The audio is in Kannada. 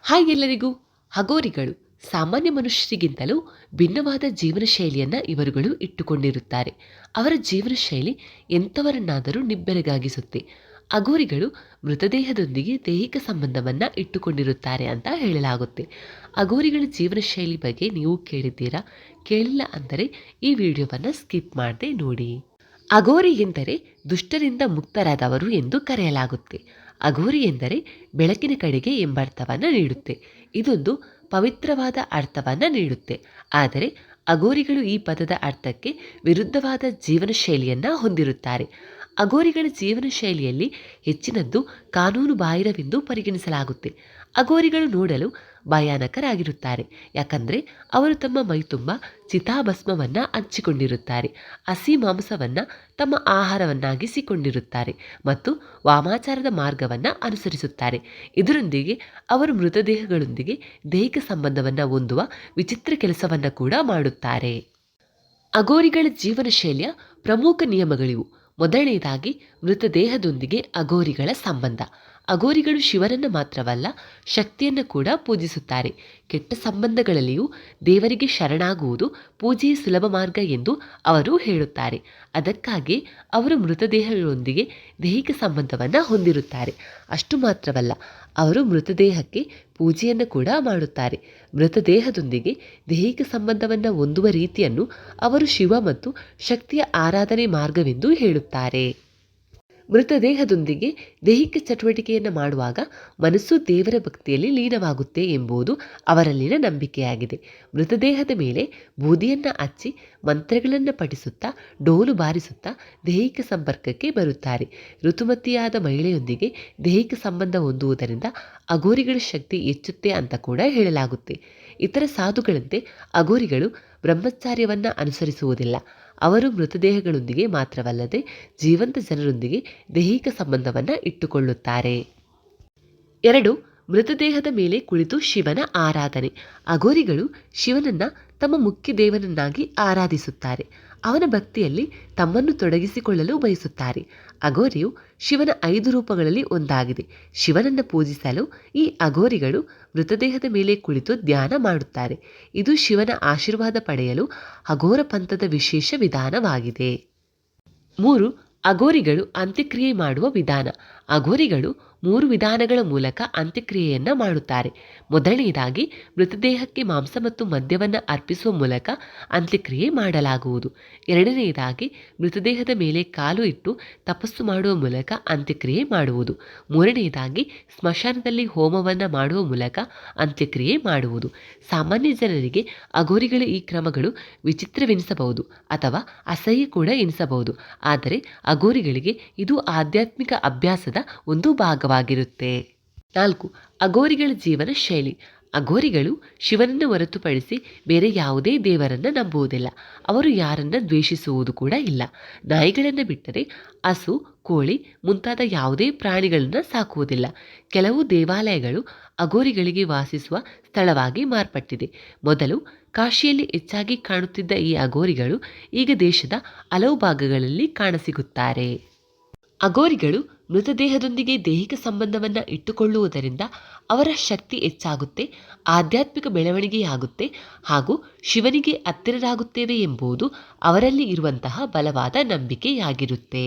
ಹಾಯ್ ಎಲ್ಲರಿಗೂ. ಹಗೋರಿಗಳು ಸಾಮಾನ್ಯ ಮನುಷ್ಯರಿಗಿಂತಲೂ ಭಿನ್ನವಾದ ಜೀವನ ಶೈಲಿಯನ್ನು ಇವರುಗಳು ಇಟ್ಟುಕೊಂಡಿರುತ್ತಾರೆ. ಅವರ ಜೀವನ ಶೈಲಿ ಎಂಥವರನ್ನಾದರೂ ನಿಬ್ಬೆರಗಾಗಿಸುತ್ತೆ. ಅಘೋರಿಗಳು ಮೃತದೇಹದೊಂದಿಗೆ ದೈಹಿಕ ಸಂಬಂಧವನ್ನು ಇಟ್ಟುಕೊಂಡಿರುತ್ತಾರೆ ಅಂತ ಹೇಳಲಾಗುತ್ತೆ. ಅಘೋರಿಗಳ ಜೀವನ ಶೈಲಿ ಬಗ್ಗೆ ನೀವು ಕೇಳಿದ್ದೀರಾ? ಕೇಳಿಲ್ಲ ಅಂದರೆ ಈ ವಿಡಿಯೋವನ್ನು ಸ್ಕಿಪ್ ಮಾಡದೆ ನೋಡಿ. ಅಘೋರಿ ಎಂದರೆ ದುಷ್ಟರಿಂದ ಮುಕ್ತರಾದವರು ಎಂದು ಕರೆಯಲಾಗುತ್ತೆ. ಅಘೋರಿ ಎಂದರೆ ಬೆಳಕಿನ ಕಡೆಗೆ ಎಂಬರ್ಥವನ್ನು ನೀಡುತ್ತೆ. ಇದೊಂದು ಪವಿತ್ರವಾದ ಅರ್ಥವನ್ನು ನೀಡುತ್ತೆ. ಆದರೆ ಅಘೋರಿಗಳು ಈ ಪದದ ಅರ್ಥಕ್ಕೆ ವಿರುದ್ಧವಾದ ಜೀವನ ಶೈಲಿಯನ್ನು ಹೊಂದಿರುತ್ತಾರೆ. ಅಘೋರಿಗಳ ಜೀವನ ಶೈಲಿಯಲ್ಲಿ ಹೆಚ್ಚಿನದ್ದು ಕಾನೂನು ಬಾಹಿರವೆಂದು ಪರಿಗಣಿಸಲಾಗುತ್ತೆ. ಅಘೋರಿಗಳು ನೋಡಲು ಭಯಾನಕರಾಗಿರುತ್ತಾರೆ. ಯಾಕಂದರೆ ಅವರು ತಮ್ಮ ಮೈತುಂಬ ಚಿತಾಭಸ್ಮವನ್ನು ಹಂಚಿಕೊಂಡಿರುತ್ತಾರೆ, ಹಸಿ ಮಾಂಸವನ್ನು ತಮ್ಮ ಆಹಾರವನ್ನಾಗಿಸಿಕೊಂಡಿರುತ್ತಾರೆ ಮತ್ತು ವಾಮಾಚಾರದ ಮಾರ್ಗವನ್ನು ಅನುಸರಿಸುತ್ತಾರೆ. ಇದರೊಂದಿಗೆ ಅವರು ಮೃತದೇಹಗಳೊಂದಿಗೆ ದೈಹಿಕ ಸಂಬಂಧವನ್ನು ಹೊಂದುವ ವಿಚಿತ್ರ ಕೆಲಸವನ್ನು ಕೂಡ ಮಾಡುತ್ತಾರೆ. ಅಘೋರಿಗಳ ಜೀವನ ಶೈಲಿಯ ಪ್ರಮುಖ ನಿಯಮಗಳಿವು. ಮೊದಲನೆಯದಾಗಿ ಮೃತದೇಹದೊಂದಿಗೆ ಅಘೋರಿಗಳ ಸಂಬಂಧ. ಅಘೋರಿಗಳು ಶಿವನನ್ನು ಮಾತ್ರವಲ್ಲ, ಶಕ್ತಿಯನ್ನು ಕೂಡ ಪೂಜಿಸುತ್ತಾರೆ. ಕೆಟ್ಟ ಸಂಬಂಧಗಳಲ್ಲಿಯೂ ದೇವರಿಗೆ ಶರಣಾಗುವುದು ಪೂಜೆಯ ಸುಲಭ ಮಾರ್ಗ ಎಂದು ಅವರು ಹೇಳುತ್ತಾರೆ. ಅದಕ್ಕಾಗಿ ಅವರು ಮೃತದೇಹಗಳೊಂದಿಗೆ ದೈಹಿಕ ಸಂಬಂಧವನ್ನು ಹೊಂದಿರುತ್ತಾರೆ. ಅಷ್ಟು ಮಾತ್ರವಲ್ಲ, ಅವರು ಮೃತದೇಹಕ್ಕೆ ಪೂಜೆಯನ್ನು ಕೂಡ ಮಾಡುತ್ತಾರೆ. ಮೃತದೇಹದೊಂದಿಗೆ ದೈಹಿಕ ಸಂಬಂಧವನ್ನು ಹೊಂದುವ ರೀತಿಯನ್ನು ಅವರು ಶಿವ ಮತ್ತು ಶಕ್ತಿಯ ಆರಾಧನೆ ಮಾರ್ಗವೆಂದು ಹೇಳುತ್ತಾರೆ. ಮೃತದೇಹದೊಂದಿಗೆ ದೈಹಿಕ ಚಟುವಟಿಕೆಯನ್ನು ಮಾಡುವಾಗ ಮನಸ್ಸು ದೇವರ ಭಕ್ತಿಯಲ್ಲಿ ಲೀನವಾಗುತ್ತೆ ಎಂಬುದು ಅವರಲ್ಲಿನ ನಂಬಿಕೆಯಾಗಿದೆ. ಮೃತದೇಹದ ಮೇಲೆ ಬೂದಿಯನ್ನು ಹಚ್ಚಿ ಮಂತ್ರಗಳನ್ನು ಪಠಿಸುತ್ತಾ ಡೋಲು ಬಾರಿಸುತ್ತಾ ದೈಹಿಕ ಸಂಪರ್ಕಕ್ಕೆ ಬರುತ್ತಾರೆ. ಋತುಮತಿಯಾದ ಮಹಿಳೆಯೊಂದಿಗೆ ದೈಹಿಕ ಸಂಬಂಧ ಹೊಂದುವುದರಿಂದ ಅಘೋರಿಗಳ ಶಕ್ತಿ ಹೆಚ್ಚುತ್ತೆ ಅಂತ ಕೂಡ ಹೇಳಲಾಗುತ್ತೆ. ಇತರ ಸಾಧುಗಳಂತೆ ಅಘೋರಿಗಳು ಬ್ರಹ್ಮಚಾರ್ಯವನ್ನು ಅನುಸರಿಸುವುದಿಲ್ಲ. ಅವರು ಮೃತದೇಹಗಳೊಂದಿಗೆ ಮಾತ್ರವಲ್ಲದೆ ಜೀವಂತ ಜನರೊಂದಿಗೆ ದೈಹಿಕ ಸಂಬಂಧವನ್ನು ಇಟ್ಟುಕೊಳ್ಳುತ್ತಾರೆ. 2. ಮೃತದೇಹದ ಮೇಲೆ ಕುಳಿತು ಶಿವನ ಆರಾಧನೆ. ಅಘೋರಿಗಳು ಶಿವನನ್ನು ತಮ್ಮ ಮುಖ್ಯ ದೇವನನ್ನಾಗಿ ಆರಾಧಿಸುತ್ತಾರೆ. ಅವನ ಭಕ್ತಿಯಲ್ಲಿ ತಮ್ಮನ್ನು ತೊಡಗಿಸಿಕೊಳ್ಳಲು ಬಯಸುತ್ತಾರೆ. ಅಘೋರಿಯು ಶಿವನ 5 ರೂಪಗಳಲ್ಲಿ ಒಂದಾಗಿದೆ. ಶಿವನನ್ನು ಪೂಜಿಸಲು ಈ ಅಘೋರಿಗಳು ಮೃತದೇಹದ ಮೇಲೆ ಕುಳಿತು ಧ್ಯಾನ ಮಾಡುತ್ತಾರೆ. ಇದು ಶಿವನ ಆಶೀರ್ವಾದ ಪಡೆಯಲು ಅಘೋರ ಪಂಥದ ವಿಶೇಷ ವಿಧಾನವಾಗಿದೆ. 3. ಅಘೋರಿಗಳು ಅಂತ್ಯಕ್ರಿಯೆ ಮಾಡುವ ವಿಧಾನ. ಅಘೋರಿಗಳು 3 ವಿಧಾನಗಳ ಮೂಲಕ ಅಂತ್ಯಕ್ರಿಯೆಯನ್ನು ಮಾಡುತ್ತಾರೆ. ಮೊದಲನೆಯದಾಗಿ ಮೃತದೇಹಕ್ಕೆ ಮಾಂಸ ಮತ್ತು ಮದ್ಯವನ್ನು ಅರ್ಪಿಸುವ ಮೂಲಕ ಅಂತ್ಯಕ್ರಿಯೆ ಮಾಡಲಾಗುವುದು. ಎರಡನೆಯದಾಗಿ ಮೃತದೇಹದ ಮೇಲೆ ಕಾಲು ಇಟ್ಟು ತಪಸ್ಸು ಮಾಡುವ ಮೂಲಕ ಅಂತ್ಯಕ್ರಿಯೆ ಮಾಡುವುದು. ಮೂರನೆಯದಾಗಿ ಸ್ಮಶಾನದಲ್ಲಿ ಹೋಮವನ್ನು ಮಾಡುವ ಮೂಲಕ ಅಂತ್ಯಕ್ರಿಯೆ ಮಾಡುವುದು. ಸಾಮಾನ್ಯ ಜನರಿಗೆ ಅಘೋರಿಗಳ ಈ ಕ್ರಮಗಳು ವಿಚಿತ್ರವೆನಿಸಬಹುದು ಅಥವಾ ಅಸಹ್ಯ ಕೂಡ ಎನಿಸಬಹುದು. ಆದರೆ ಅಘೋರಿಗಳಿಗೆ ಇದು ಆಧ್ಯಾತ್ಮಿಕ ಅಭ್ಯಾಸದ ಒಂದು ಭಾಗವಾಗಿರುತ್ತೆ. 4. ಅಘೋರಿಗಳ ಜೀವನ ಶೈಲಿ. ಅಘೋರಿಗಳು ಶಿವನನ್ನು ಹೊರತುಪಡಿಸಿ ಬೇರೆ ಯಾವುದೇ ದೇವರನ್ನು ನಂಬುವುದಿಲ್ಲ. ಅವರು ಯಾರನ್ನು ದ್ವೇಷಿಸುವುದು ಕೂಡ ಇಲ್ಲ. ನಾಯಿಗಳನ್ನು ಬಿಟ್ಟರೆ ಹಸು, ಕೋಳಿ ಮುಂತಾದ ಯಾವುದೇ ಪ್ರಾಣಿಗಳನ್ನು ಸಾಕುವುದಿಲ್ಲ. ಕೆಲವು ದೇವಾಲಯಗಳು ಅಘೋರಿಗಳಿಗೆ ವಾಸಿಸುವ ಸ್ಥಳವಾಗಿ ಮಾರ್ಪಟ್ಟಿದೆ. ಮೊದಲು ಕಾಶಿಯಲ್ಲಿ ಹೆಚ್ಚಾಗಿ ಕಾಣುತ್ತಿದ್ದ ಈ ಅಘೋರಿಗಳು ಈಗ ದೇಶದ ಹಲವು ಭಾಗಗಳಲ್ಲಿ ಕಾಣಸಿಗುತ್ತಾರೆ. ಅಘೋರಿಗಳು ಮೃತದೇಹದೊಂದಿಗೆ ದೈಹಿಕ ಸಂಬಂಧವನ್ನು ಇಟ್ಟುಕೊಳ್ಳುವುದರಿಂದ ಅವರ ಶಕ್ತಿ ಹೆಚ್ಚಾಗುತ್ತೆ, ಆಧ್ಯಾತ್ಮಿಕ ಬೆಳವಣಿಗೆಯಾಗುತ್ತೆ ಹಾಗೂ ಶಿವನಿಗೆ ಹತ್ತಿರರಾಗುತ್ತೇವೆ ಎಂಬುದು ಅವರಲ್ಲಿ ಇರುವಂತಹ ಬಲವಾದ ನಂಬಿಕೆಯಾಗಿರುತ್ತೆ.